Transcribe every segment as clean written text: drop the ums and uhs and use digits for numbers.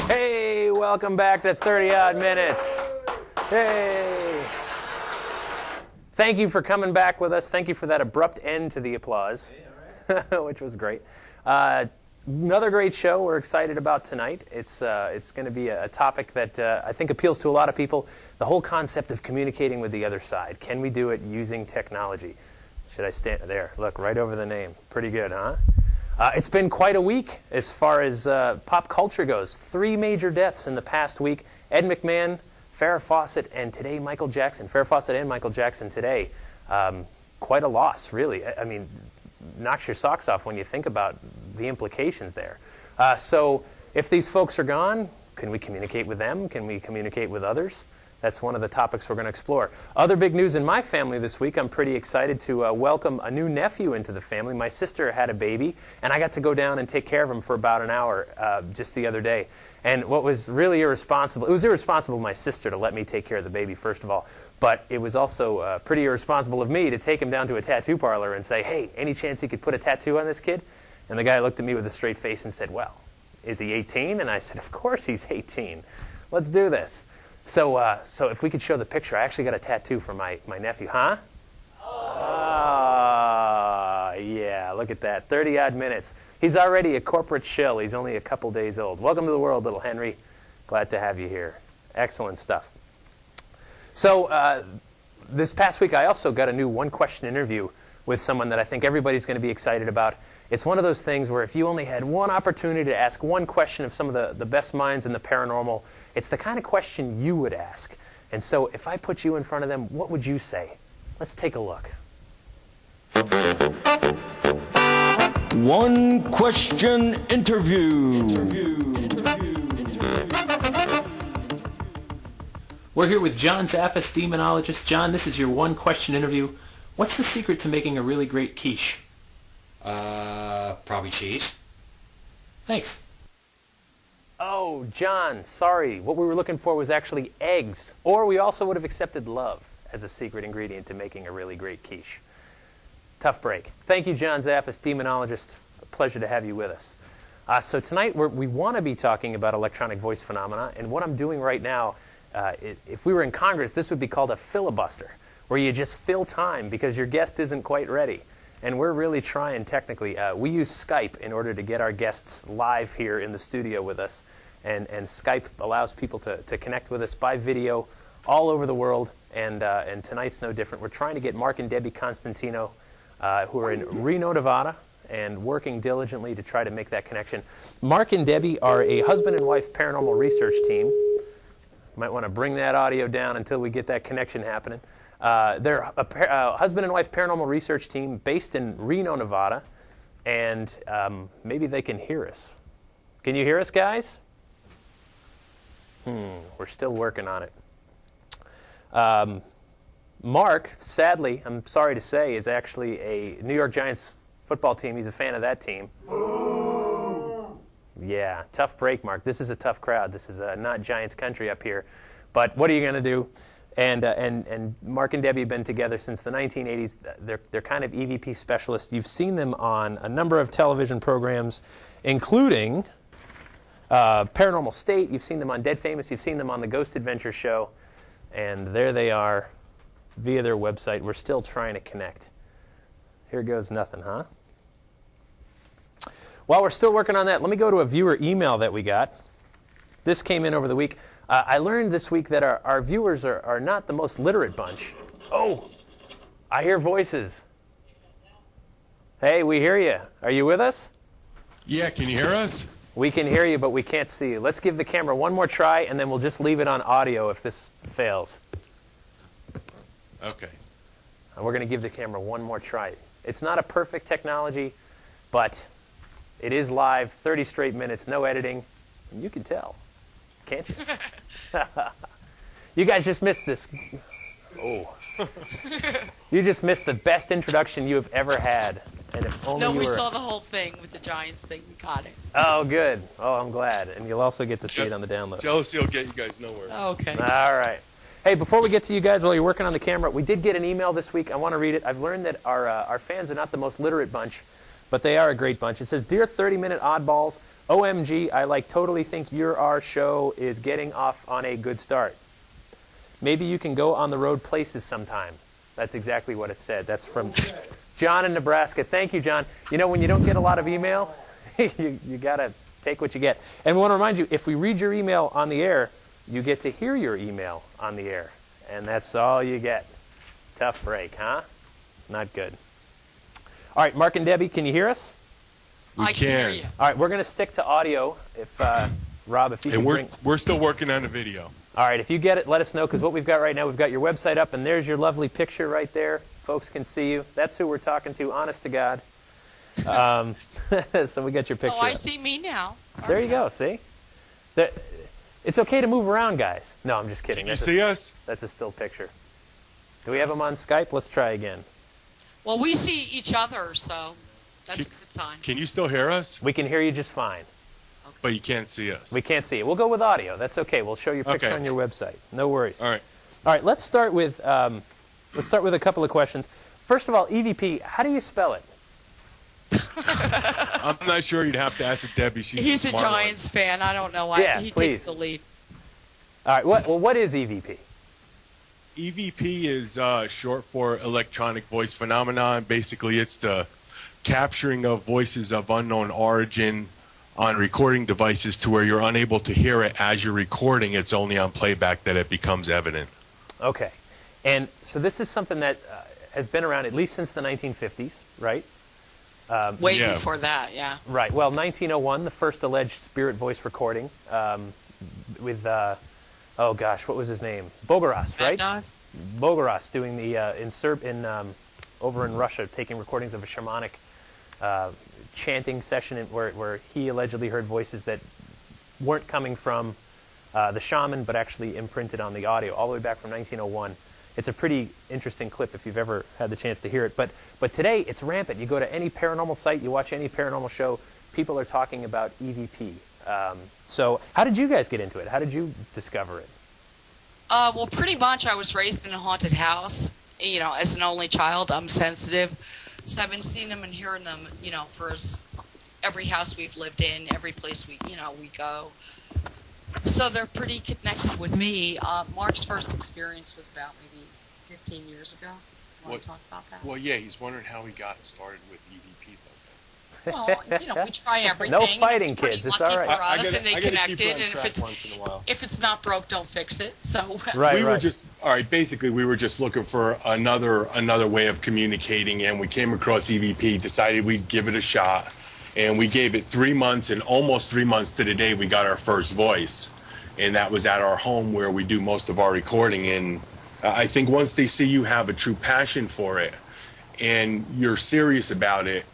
Hey, welcome back to 30 Odd Minutes. Hey. Thank you for coming back with us. Thank you for that abrupt end to the applause, which was great. Another great show we're excited about tonight. It's going to be a topic that I think appeals to a lot of people. The whole concept of communicating with the other side. Can we do it using technology? Should I stand there? Look, right over the name. Pretty good, huh? It's been quite a week as far as pop culture goes. 3 major deaths in the past week. Ed McMahon, Farrah Fawcett, and today Michael Jackson. Farrah Fawcett and Michael Jackson today. Quite a loss, really. I mean, knocks your socks off when you think about the implications there. So if these folks are gone, can we communicate with them? Can we communicate with others? That's one of the topics we're going to explore. Other big news in my family this week, I'm pretty excited to welcome a new nephew into the family. My sister had a baby, and I got to go down and take care of him for about an hour just the other day. And what was really irresponsible, it was irresponsible of my sister to let me take care of the baby, first of all, but it was also pretty irresponsible of me to take him down to a tattoo parlor and say, hey, any chance you could put a tattoo on this kid? And the guy looked at me with a straight face and said, well, is he 18? And I said, of course he's 18. Let's do this. So if we could show the picture, I actually got a tattoo for my nephew, huh? Yeah, look at that, 30-odd minutes. He's already a corporate shill. He's only a couple days old. Welcome to the world, little Henry. Glad to have you here. Excellent stuff. So this past week, I also got a new one-question interview with someone that I think everybody's going to be excited about. It's one of those things where if you only had one opportunity to ask one question of some of the best minds in the paranormal, it's the kind of question you would ask. And so if I put you in front of them, what would you say? Let's take a look. One question interview. We're here with John Zaffis, demonologist. John, this is your one question interview. What's the secret to making a really great quiche? Probably cheese. Thanks. Oh, John, sorry. What we were looking for was actually eggs. Or we also would have accepted love as a secret ingredient to making a really great quiche. Tough break. Thank you, John Zaffis, demonologist. A pleasure to have you with us. So tonight we want to be talking about electronic voice phenomena. And what I'm doing right now, if we were in Congress, this would be called a filibuster, where you just fill time because your guest isn't quite ready. And we're really trying technically. We use Skype in order to get our guests live here in the studio with us. And Skype allows people to connect with us by video all over the world. And tonight's no different. We're trying to get Mark and Debby Constantino, who are in Reno, Nevada, and working diligently to try to make that connection. Mark and Debby are a husband and wife paranormal research team. Might want to bring that audio down until we get that connection happening. They're a husband and wife paranormal research team based in Reno, Nevada, and maybe they can hear us. Can you hear us, guys? We're still working on it. Mark, sadly, I'm sorry to say, is actually a New York Giants football team. He's a fan of that team. Yeah, tough break, Mark. This is a tough crowd. This is not Giants country up here. But what are you going to do? And Mark and Debby have been together since the 1980s. They're kind of EVP specialists. You've seen them on a number of television programs, including Paranormal State. You've seen them on Dead Famous. You've seen them on the Ghost Adventure Show. And there they are via their website. We're still trying to connect. Here goes nothing, huh? While we're still working on that, let me go to a viewer email that we got. This came in over the week. I learned this week that our viewers are not the most literate bunch. Oh, I hear voices. Hey, we hear you. Are you with us? Yeah, can you hear us? We can hear you, but we can't see you. Let's give the camera one more try, and then we'll just leave it on audio if this fails. Okay. And we're going to give the camera one more try. It's not a perfect technology, but it is live, 30 straight minutes, no editing. And you can tell, can't you? You guys just missed this. Oh. You just missed the best introduction you have ever had And if only No, you we were... saw the whole thing with the Giants thing. We caught it. Oh, good. Oh, I'm glad. And you'll also get to see it on the download. Jealousy will get you guys nowhere. Oh, okay. All right. Hey, before we get to you guys, while you're working on the camera, we did get an email this week. I want to read it. I've learned that our fans are not the most literate bunch, but they are a great bunch. It says, Dear 30-minute oddballs, OMG, I totally think our show is getting off on a good start. Maybe you can go on the road places sometime. That's exactly what it said. That's from John in Nebraska. Thank you, John. You know, when you don't get a lot of email, you got to take what you get. And we want to remind you, if we read your email on the air, you get to hear your email on the air. And that's all you get. Tough break, huh? Not good. All right, Mark and Debbie, can you hear us? I can hear you. All right, we're going to stick to audio. If Rob, if you can bring... we're still working on the video. All right, if you get it, let us know, because what we've got right now, we've got your website up, and there's your lovely picture right there. Folks can see you. That's who we're talking to, honest to God. So we got your picture. Oh, I up. see me now. There you go, see? It's okay to move around, guys. No, I'm just kidding. Can you see us? That's a still picture. Do we have them on Skype? Let's try again. Well, we see each other, so that's a good sign. Can you still hear us? We can hear you just fine. But you can't see us. We can't see you. We'll go with audio. That's okay. We'll show you a picture on your website. No worries. All right. All right. Let's start with a couple of questions. First of all, EVP. How do you spell it? I'm not sure. You'd have to ask Debbie. He's a Giants fan. I don't know why. Yeah, he please. takes the lead. All right. What is EVP? EVP is short for electronic voice phenomenon. Basically, it's the capturing of voices of unknown origin on recording devices to where you're unable to hear it as you're recording. It's only on playback that it becomes evident. Okay. And so this is something that has been around at least since the 1950s, right? Way before that, yeah. Right. Well, 1901, the first alleged spirit voice recording with, oh gosh, what was his name? Bogoras, right? Bogoras doing the, over in Russia, taking recordings of a shamanic chanting session where he allegedly heard voices that weren't coming from the shaman, but actually imprinted on the audio, all the way back from 1901. It's a pretty interesting clip if you've ever had the chance to hear it. But today, it's rampant. You go to any paranormal site, you watch any paranormal show, people are talking about EVP. So how did you guys get into it? How did you discover it? Well, pretty much I was raised in a haunted house. You know, as an only child, I'm sensitive. So I've been seeing them and hearing them, you know, for every house we've lived in, every place we go. So they're pretty connected with me. Mark's first experience was about maybe 15 years ago. Want to talk about that? Well, yeah, he's wondering how he got started with EVP. Well, you know, we try everything. No fighting, kids. It's all right. For us, and they connected, and if it's not broke, don't fix it. So right, were just all right. Basically, we were just looking for another way of communicating, and we came across EVP. Decided we'd give it a shot, and we gave it 3 months, and almost 3 months to the day we got our first voice, and that was at our home where we do most of our recording. And I think once they see you have a true passion for it, and you're serious about it.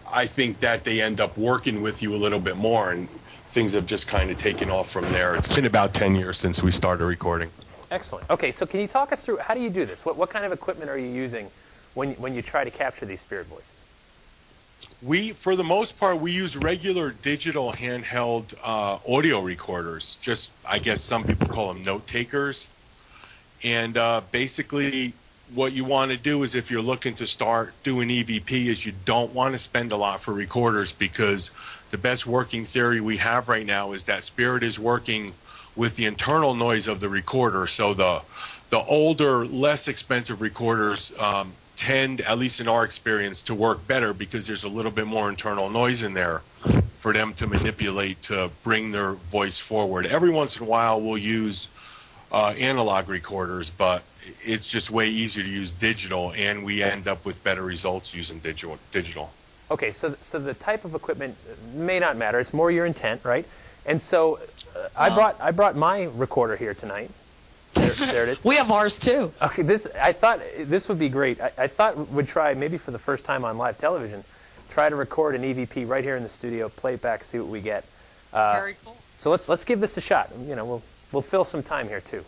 I think that they end up working with you a little bit more, and things have just kind of taken off from there. It's been about 10 years since we started recording. Excellent. Okay, so can you talk us through, how do you do this? What kind of equipment are you using when you try to capture these spirit voices? For the most part, we use regular digital handheld audio recorders. Just, I guess some people call them note takers. And basically, what you want to do is, if you're looking to start doing EVP, is you don't want to spend a lot for recorders, because the best working theory we have right now is that spirit is working with the internal noise of the recorder. So the older, less expensive recorders tend, at least in our experience, to work better because there's a little bit more internal noise in there for them to manipulate to bring their voice forward. Every once in a while we'll use analog recorders, but it's just way easier to use digital, and we end up with better results using digital. Okay, so the type of equipment may not matter. It's more your intent, right? And so I brought my recorder here tonight. There it is. we have ours too. Okay, I thought this would be great. I thought we'd try, maybe for the first time on live television, try to record an EVP right here in the studio, play it back, see what we get. Very cool. So let's give this a shot. You know, we'll fill some time here too.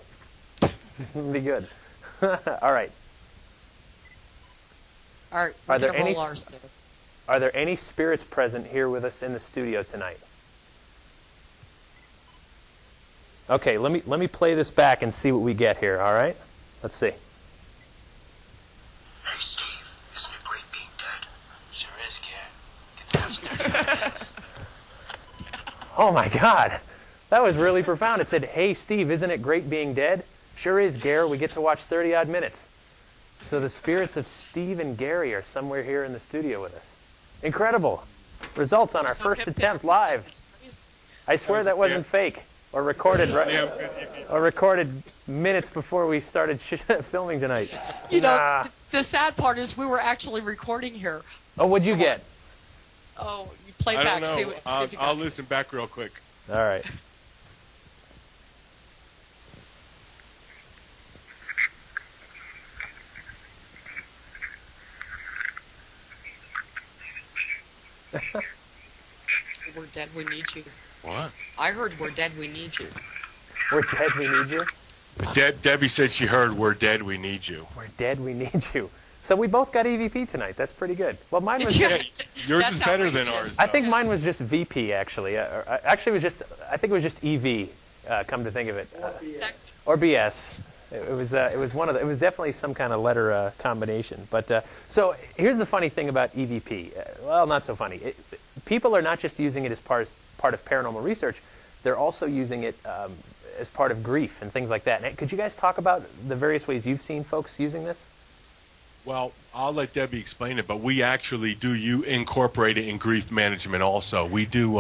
It'll be good. All right. All right, Are we're there going to any roll ours, too. Are there any spirits present here with us in the studio tonight? Okay, let me play this back and see what we get here, all right? Let's see. Hey, Steve, isn't it great being dead? Sure is, Gare. Get to watch 30 minutes. Oh my God, that was really profound. It said, "Hey Steve, isn't it great being dead?" Sure is, Gare. We get to watch 30-odd minutes. So the spirits of Steve and Gary are somewhere here in the studio with us. Incredible. Results on our first attempt live. It's crazy. I swear that wasn't fake or recorded, right? Or recorded minutes before we started filming tonight. You know, the sad part is we were actually recording here. Oh, what'd you get? Oh, you play I back. don't See know. if you I'll got listen back real quick. All right. We're dead, we need you. What? I heard we're dead, we need you. We're dead, we need you. Debbie said she heard, "We're dead, we need you." We're dead, we need you. So we both got EVP tonight. That's pretty good. Well, mine was Yeah. Yours That's is better than outrageous. ours. I think though. mine was just VP actually. Actually, it was just I think it was just EV. Come to think of it, or BS. It was one of the, it was definitely some kind of letter combination. But so here's the funny thing about EVP. Well, not so funny. People are not just using it as part of paranormal research. They're also using it as part of grief and things like that. And could you guys talk about the various ways you've seen folks using this? Well, I'll let Debbie explain it, but we actually do incorporate it in grief management also. We do.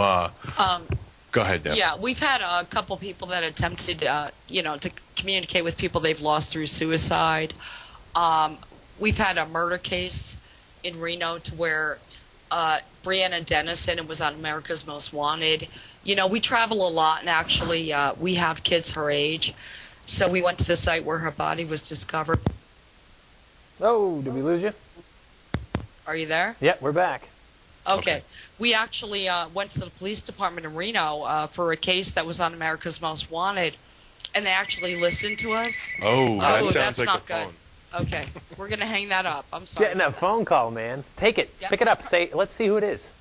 Go ahead, Debbie. Yeah, we've had a couple people that attempted, to communicate with people they've lost through suicide. We've had a murder case in Reno to where Brianna Dennison was on America's Most Wanted. You know, we travel a lot, and actually we have kids her age. So we went to the site where her body was discovered. Oh, did we lose you? Are you there? Yeah, we're back. Okay. We actually went to the police department in Reno for a case that was on America's Most Wanted, and they actually listened to us. Oh, that sounds that's like not a good. phone. Okay, we're going to hang that up. I'm sorry. Getting a phone call, man. Take it. Yep. Pick it up. Say, let's see who it is.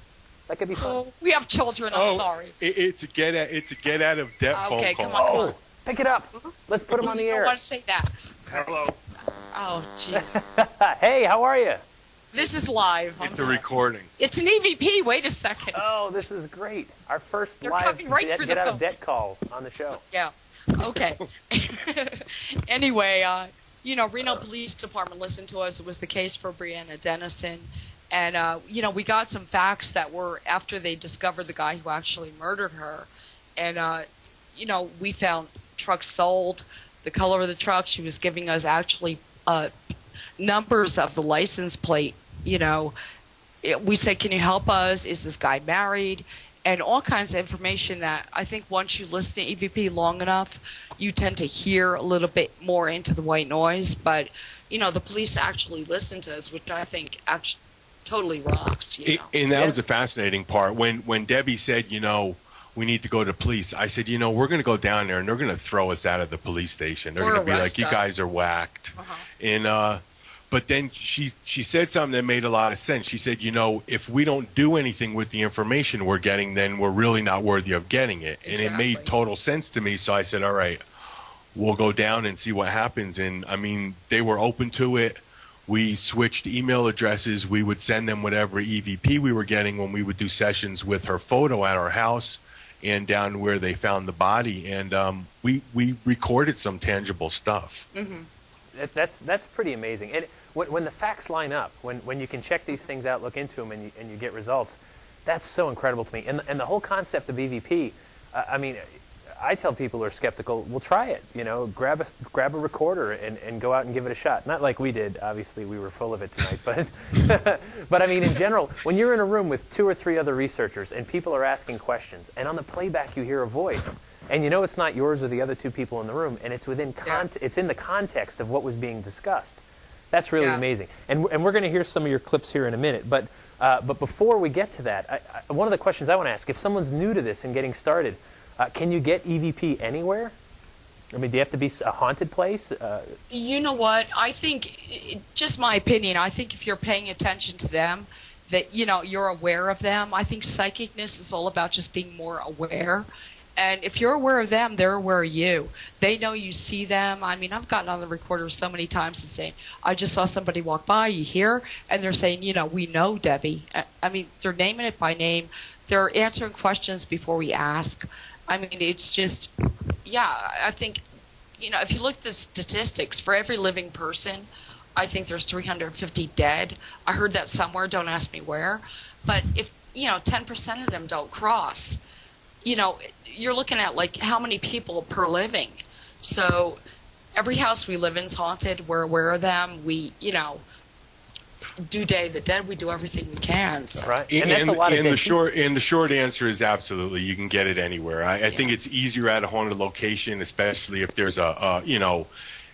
That could be fun. Oh, we have children. I'm sorry. It's a get out of debt phone Okay, call. come on, come on. Pick it up. Let's put him on the You don't air. want to say that. Hello. Oh, jeez. Hey, how are you? This is live. I'm It's a sorry. recording. It's an EVP. Wait a second. Oh, this is great. Our first They're live coming right through get the out of phone. debt call on the show. Yeah. Okay. Anyway, Reno Police Department listened to us. It was the case for Brianna Dennison. And, we got some facts that were after they discovered the guy who actually murdered her. And, we found trucks sold, the color of the truck. She was giving us actually numbers of the license plate. We said, can you help us? Is this guy married? And all kinds of information that I think once you listen to EVP long enough, you tend to hear a little bit more into the white noise. But, the police actually listened to us, which I think actually totally rocks. And that was a fascinating part. When Debbie said, we need to go to police, I said, we're going to go down there and they're going to throw us out of the police station. They're going to be like, you guys are whacked. And but then she said something that made a lot of sense. She said, if we don't do anything with the information we're getting, then we're really not worthy of getting it. Exactly. And it made total sense to me. So I said, all right, we'll go down and see what happens. And, they were open to it. We switched email addresses. We would send them whatever EVP we were getting when we would do sessions with her photo at our house and down where they found the body. And we recorded some tangible stuff. Mm-hmm. That's pretty amazing. And when the facts line up, when you can check these things out, look into them, and you get results, that's so incredible to me. And the whole concept of EVP, I tell people who are skeptical, well, try it. Grab a recorder and go out and give it a shot. Not like we did. Obviously, we were full of it tonight. But in general, when you're in a room with 2 or 3 other researchers and people are asking questions, and on the playback you hear a voice, and it's not yours or the other 2 people in the room, and it's within it's in the context of what was being discussed. That's really amazing. And we're going to hear some of your clips here in a minute. But before we get to that, one of the questions I want to ask: if someone's new to this and getting started, can you get EVP anywhere? I mean, do you have to be a haunted place? You know what? I think, just my opinion, I think if you're paying attention to them, that, you know, you're aware of them. I think psychicness is all about just being more aware. And if you're aware of them, they're aware of you. They know you see them. I mean, I've gotten on the recorder so many times and saying, I just saw somebody walk by, you hear? And they're saying, you know, we know Debbie. I mean, they're naming it by name. They're answering questions before we ask. I mean, it's just, yeah, I think, you know, if you look at the statistics, for every living person, I think there's 350 dead. I heard that somewhere, don't ask me where. But if, you know, 10% of them don't cross, you know, you're looking at, like, how many people per living. So every house we live in is haunted. We're aware of them. We, you know, do Day of the Dead. We do everything we can. So. Right. And the short answer is absolutely. You can get it anywhere. I think it's easier at a haunted location, especially if there's you know,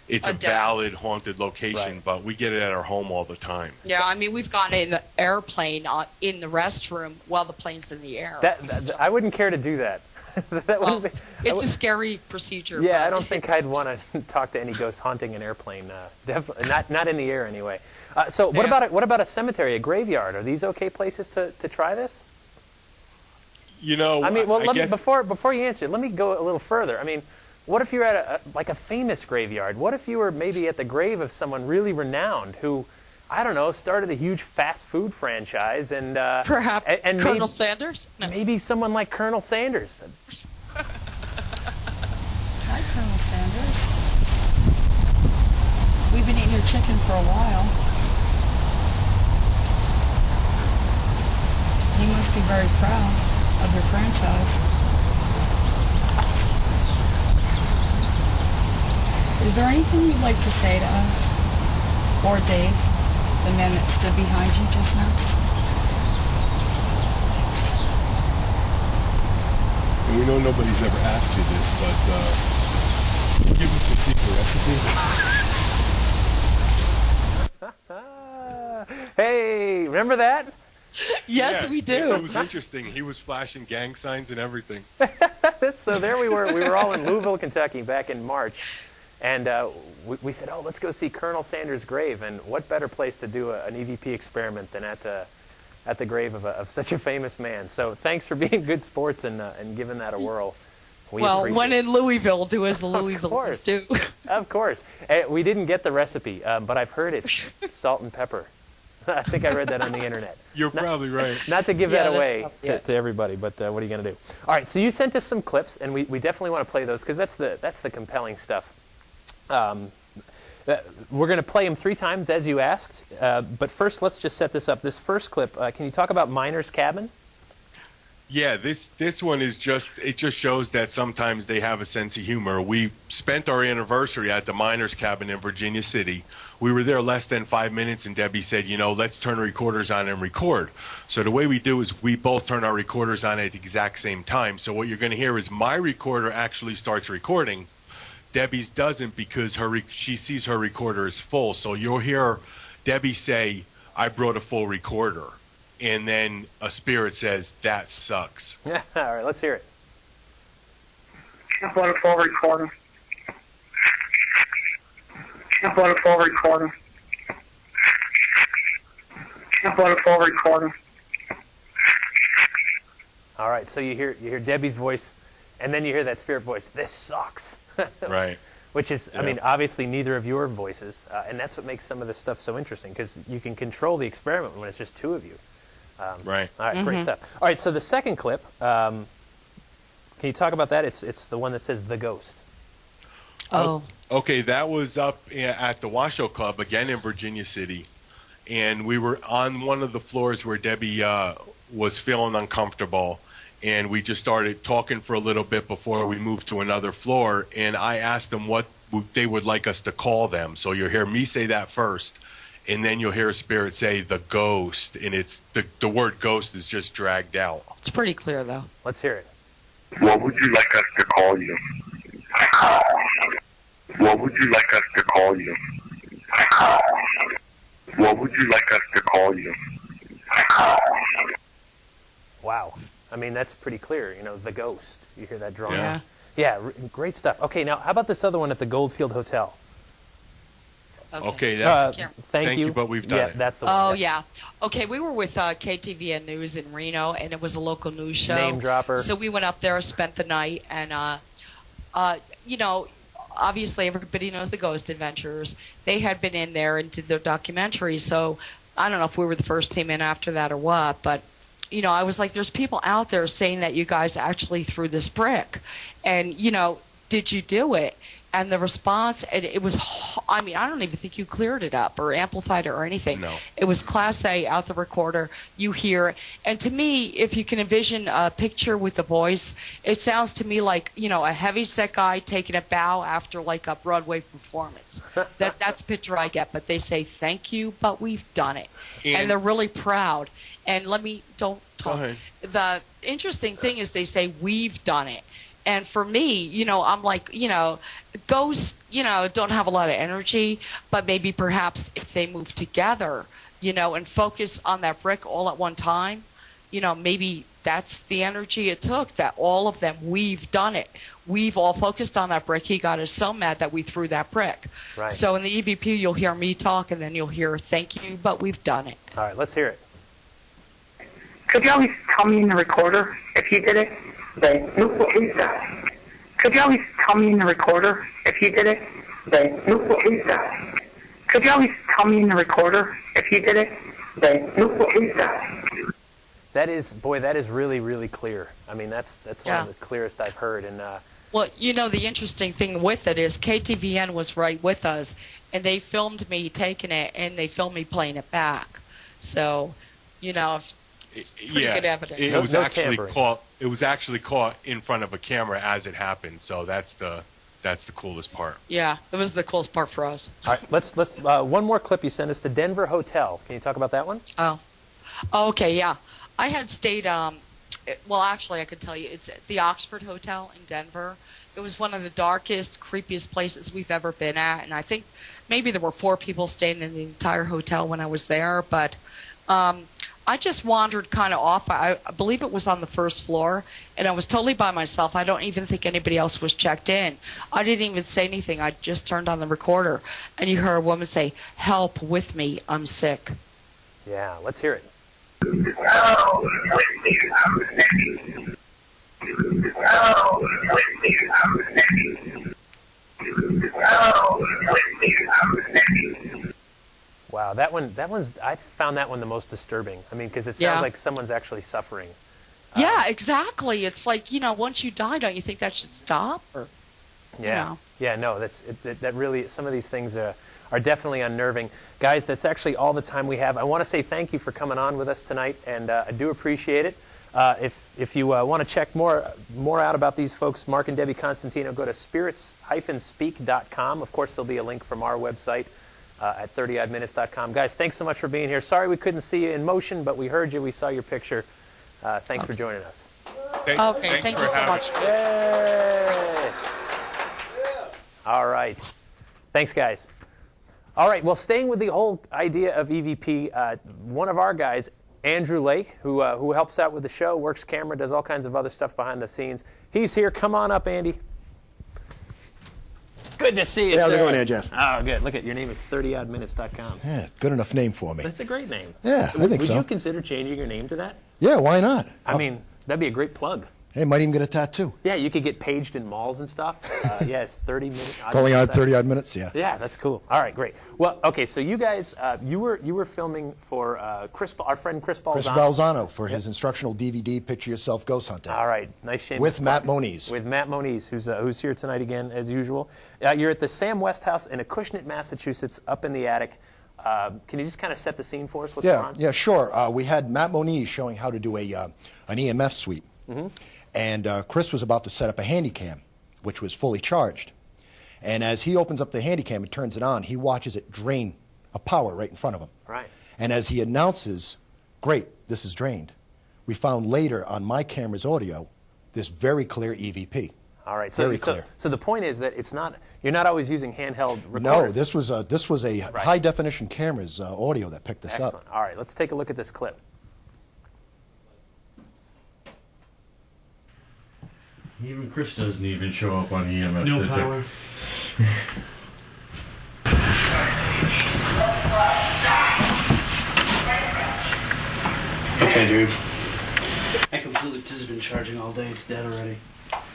it's a valid haunted location. Right. But we get it at our home all the time. Yeah, I mean, we've gone in the airplane in the restroom while the plane's in the air. I wouldn't care to do that. It's a scary procedure. Yeah, but I don't think I'd want to talk to any ghost haunting an airplane. Definitely not in the air anyway. So what about a cemetery, a graveyard? Are these okay places to try this? You know, I mean, well, before you answer, let me go a little further. I mean, what if you're at a famous graveyard? What if you were maybe at the grave of someone really renowned who, I don't know, started a huge fast food franchise and perhaps and Colonel Sanders? No. Maybe someone like Colonel Sanders. Hi, Colonel Sanders. We've been eating your chicken for a while. You must be very proud of your franchise. Is there anything you'd like to say to us? Or Dave, the man that stood behind you just now? We know nobody's ever asked you this, but give us your secret recipe. Hey, remember that? Yes, Yeah, we do. It was interesting. He was flashing gang signs and everything. So there we were. We were all in Louisville, Kentucky back in March. And we said, oh, let's go see Colonel Sanders' grave. And what better place to do an EVP experiment than at the grave of such a famous man. So thanks for being good sports and giving that a whirl. Well, when in Louisville, do as the Louisvillians do. Of course. We didn't get the recipe, but I've heard it's salt and pepper. I think I read that on the internet. You're probably right. Not to give that away to everybody, but what are you going to do? All right, so you sent us some clips, and we definitely want to play those because that's the compelling stuff. We're going to play them 3 times as you asked, but first let's just set this up. This first clip, can you talk about Miner's Cabin? Yeah, this one is just shows that sometimes they have a sense of humor. We spent our anniversary at the Miners Cabin in Virginia City. We were there less than 5 minutes, and Debbie said, you know, let's turn the recorders on and record. So the way we do is we both turn our recorders on at the exact same time. So what you're going to hear is my recorder actually starts recording. Debbie's doesn't because she sees her recorder is full. So you'll hear Debbie say, I brought a full recorder. And then a spirit says, that sucks. All right, let's hear it. I brought a full recorder. I brought a full recorder. I brought a full recorder. All right, so you hear Debbie's voice, and then you hear that spirit voice, this sucks. Right. Which is, I mean, obviously neither of your voices, and that's what makes some of this stuff so interesting, because you can control the experiment when it's just 2 of you. Right. All right, great stuff. All right, so the second clip, can you talk about that? It's the one that says The Ghost. Oh. Okay, that was up at the Washoe Club, again in Virginia City. And we were on one of the floors where Debbie was feeling uncomfortable. And we just started talking for a little bit before we moved to another floor. And I asked them what they would like us to call them. So you'll hear me say that first. And then you'll hear a spirit say, the ghost. And it's the word ghost is just dragged out. It's pretty clear, though. Let's hear it. What would you like us to call you? What would you like us to call you? What would you like us to call you? Wow. I mean, that's pretty clear, you know, the ghost. You hear that drawn out. Yeah, great stuff. Okay, now how about this other one at the Goldfield Hotel? Okay, that's thank you, but we've done it. That's the one. Oh, yeah. Okay, we were with KTVN News in Reno, and it was a local news show. Name dropper. So we went up there, spent the night, and, you know, obviously everybody knows the Ghost Adventures. They had been in there and did their documentary, so I don't know if we were the first team in after that or what, but, you know, I was like, there's people out there saying that you guys actually threw this brick. And, you know, did you do it? And the response, it was, I mean, I don't even think you cleared it up or amplified it or anything. No. It was Class A out the recorder. You hear it. And to me, if you can envision a picture with the voice, it sounds to me like, you know, a heavy-set guy taking a bow after like a Broadway performance. That's the picture I get. But they say, thank you, but we've done it. And they're really proud. And don't talk. Go ahead. The interesting thing is they say, we've done it. And for me, you know, I'm like, you know, ghosts, you know, don't have a lot of energy, but maybe perhaps if they move together, you know, and focus on that brick all at one time, you know, maybe that's the energy it took, that all of them, we've done it. We've all focused on that brick. He got us so mad that we threw that brick. Right. So in the EVP, you'll hear me talk, and then you'll hear, thank you, but we've done it. All right, let's hear it. Could you always tell me in the recorder if you did it? Thank you, but we've done it. Could you always tell me in the recorder if you did it? Thank you, but we've done it. Could you always tell me in the recorder if you did it? Thank you, but we've done it. That is, boy, that is really, really clear. I mean, that's one of the clearest I've heard. And well, you know, the interesting thing with it is KTVN was right with us, and they filmed me taking it, and they filmed me playing it back. So, you know, pretty good evidence. It was No actually tampering. caught. It was actually caught in front of a camera as it happened. So that's the coolest part. Yeah, it was the coolest part for us. all right, let's one more clip you sent us, the Denver Hotel. Can you talk about that one? Oh, okay, yeah. I had stayed, well, actually, I could tell you, it's at the Oxford Hotel in Denver. It was one of the darkest, creepiest places we've ever been at, and I think maybe there were 4 people staying in the entire hotel when I was there, but I just wandered kind of off. I believe it was on the first floor, and I was totally by myself. I don't even think anybody else was checked in. I didn't even say anything. I just turned on the recorder, and you heard a woman say, "Help with me, I'm sick." Yeah, let's hear it. Wow, I found that one the most disturbing. I mean, because it sounds like someone's actually suffering. Yeah, exactly. It's like, you know, once you die, don't you think that should stop? Or, Yeah. you know. Yeah, no, that really, some of these things are definitely unnerving. Guys, that's actually all the time we have. I want to say thank you for coming on with us tonight, and I do appreciate it. If you want to check more out about these folks, Mark and Debby Constantino, go to spirits-speak.com. Of course, there'll be a link from our website at 30oddminutes.com. Guys, thanks so much for being here. Sorry we couldn't see you in motion, but we heard you. We saw your picture. Thanks for joining us. Okay, thank you so much. Yay! All right. Thanks, guys. All right, well, staying with the whole idea of EVP, one of our guys, Andrew Lake, who helps out with the show, works camera, does all kinds of other stuff behind the scenes. He's here. Come on up, Andy. Good to see you, how's sir. it going there, Jeff? Oh, good. Look at your name is 30oddminutes.com. Yeah, good enough name for me. That's a great name. Yeah, I think so. Would you consider changing your name to that? Yeah, why not? I mean, that'd be a great plug. Hey, might even get a tattoo. Yeah, you could get paged in malls and stuff. Yeah, it's 30 minutes. Calling out 30 odd minutes, yeah. Yeah, that's cool. All right, great. Well, okay, so you guys, you were filming for our friend Chris Balzano. Chris Balzano for his instructional DVD, Picture Yourself Ghost Hunting. All right, nice shame. With Matt Moniz. With Matt Moniz, who's here tonight again, as usual. You're at the Sam West House in Acushnet, Massachusetts, up in the attic. Can you just kind of set the scene for us? What's going on? Yeah, sure. We had Matt Moniz showing how to do an EMF sweep. Mm-hmm. And Chris was about to set up a handy cam, which was fully charged. And as he opens up the handy cam and turns it on, he watches it drain a power right in front of him. Right. And as he announces, great, this is drained, we found later on my camera's audio this very clear EVP. All right. Very clear. So the point is that you're not always using handheld recorders. No, this was a high definition camera's audio that picked this Excellent. up. All right, let's take a look at this clip. Even Chris doesn't even show up on EMF. No power. Okay, dude. I completely, this has been charging all day. It's dead already.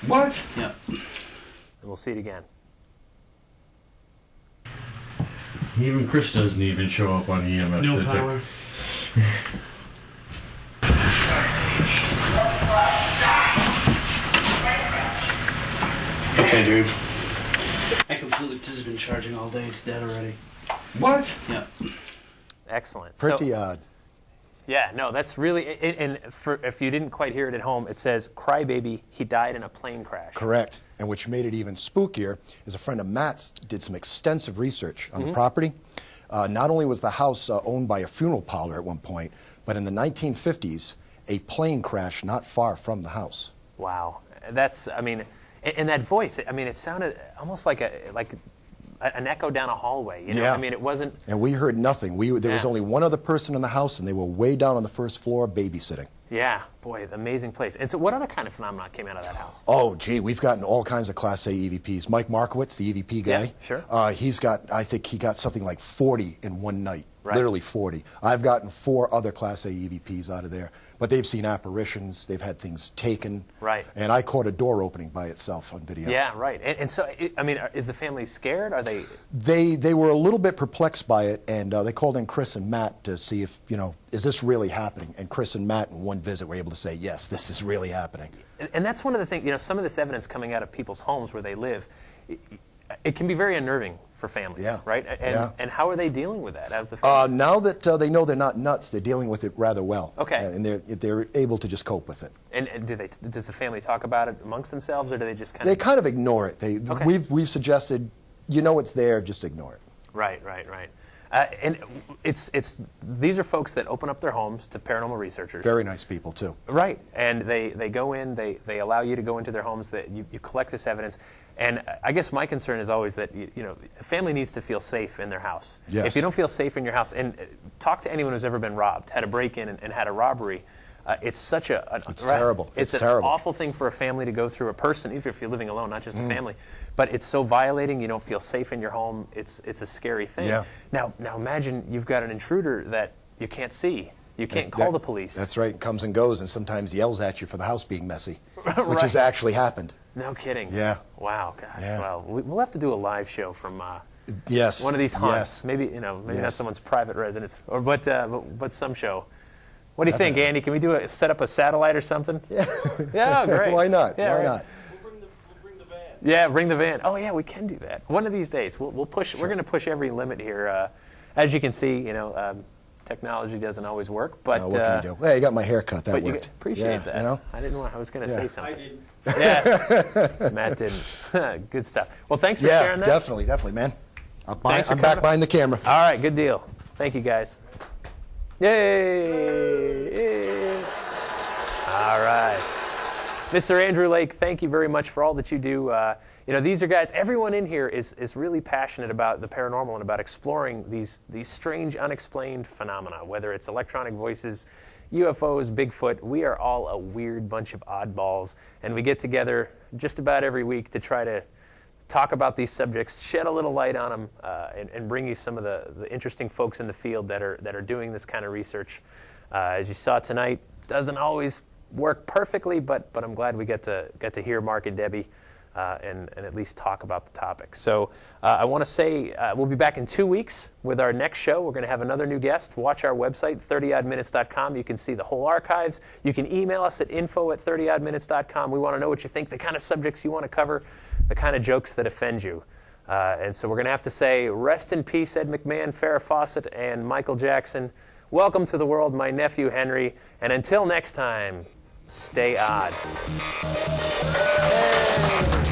What? Yeah. And we'll see it again. Even Chris doesn't even show up on EMF. No power. Okay, dude. I completely, this has been charging all day. It's dead already. What? Yeah. Excellent. Pretty So, odd. yeah, no, that's really, and for, if you didn't quite hear it at home, it says, crybaby, he died in a plane crash. Correct. And which made it even spookier is a friend of Matt's did some extensive research on the property. Not only was the house owned by a funeral parlor at one point, but in the 1950s, a plane crashed not far from the house. Wow. That's, I mean, and that voice, I mean, it sounded almost like an echo down a hallway. You know? Yeah. I mean, it wasn't. And we heard nothing. There was only one other person in the house, and they were way down on the first floor babysitting. Yeah, boy, amazing place. And so what other kind of phenomena came out of that house? Oh, gee, we've gotten all kinds of Class A EVPs. Mike Markowitz, the EVP guy. Yeah, sure. I think he got something like 40 in one night. Right. Literally 40. I've gotten 4 other Class A EVPs out of there. But they've seen apparitions. They've had things taken. Right. And I caught a door opening by itself on video. Yeah, right. And so, I mean, is the family scared? Are they? They were a little bit perplexed by it, and they called in Chris and Matt to see if, is this really happening? And Chris and Matt in one visit were able to say, yes, this is really happening. And that's one of the things, some of this evidence coming out of people's homes where they live, it can be very unnerving for families, Yeah. right? Yeah. And how are they dealing with that? How's the family? Now that they know they're not nuts, they're dealing with it rather well. Okay. And they're able to just cope with it. And does the family talk about it amongst themselves, or do they just kind They of? kind of ignore it. Okay. We've suggested, it's there, just ignore it. Right. And these are folks that open up their homes to paranormal researchers. Very nice people, too. Right, and they go in, they allow you to go into their homes, that you collect this evidence. And I guess my concern is always that, a family needs to feel safe in their house. Yes. If you don't feel safe in your house, and talk to anyone who's ever been robbed, had a break-in and had a robbery, it's such It's terrible. It's an terrible. awful thing for a family to go through, a person, even if you're living alone, not just a family. But it's so violating, you don't feel safe in your home, it's a scary thing. Yeah. Now imagine you've got an intruder that you can't see. You can't call the police. That's right. It comes and goes and sometimes yells at you for the house being messy, which Right. has actually happened. No kidding. Yeah. Wow, gosh. Yeah. Well, we'll have to do a live show from Yes. one of these haunts. Yes. Maybe not Yes. someone's private residence, but some show. What do you think, Andy? Can we set up a satellite or something? Yeah. Yeah, great. Why not? Yeah, Why right. not? We'll bring the van. Yeah, bring the van. Oh yeah, we can do that. One of these days, we'll push. We're going to push every limit here. As you can see, technology doesn't always work, but What can you do? Hey, you got my haircut. That but worked. you appreciate that. I didn't know I was going to Yeah. say something. I didn't. Yeah, Matt didn't. Good stuff. Well, thanks for sharing that. definitely, man. Thanks for I'm coming. back behind the camera. All right, good deal. Thank you, guys. Yay! All right. Mr. Andrew Lake, thank you very much for all that you do. These are guys, everyone in here is really passionate about the paranormal and about exploring these strange, unexplained phenomena, whether it's electronic voices, UFOs, Bigfoot. We are all a weird bunch of oddballs, and we get together just about every week to try to talk about these subjects, shed a little light on them, and bring you some of the interesting folks in the field that are doing this kind of research. As you saw tonight, doesn't always work perfectly, but I'm glad we get to hear Mark and Debby and at least talk about the topic. So I want to say we'll be back in 2 weeks with our next show. We're going to have another new guest. Watch our website, 30oddminutes.com. You can see the whole archives. You can email us at info@30oddminutes.com. We want to know what you think, the kind of subjects you want to cover, the kind of jokes that offend you. And so we're going to have to say, rest in peace, Ed McMahon, Farrah Fawcett, and Michael Jackson. Welcome to the world, my nephew Henry. And until next time, stay odd. Hey.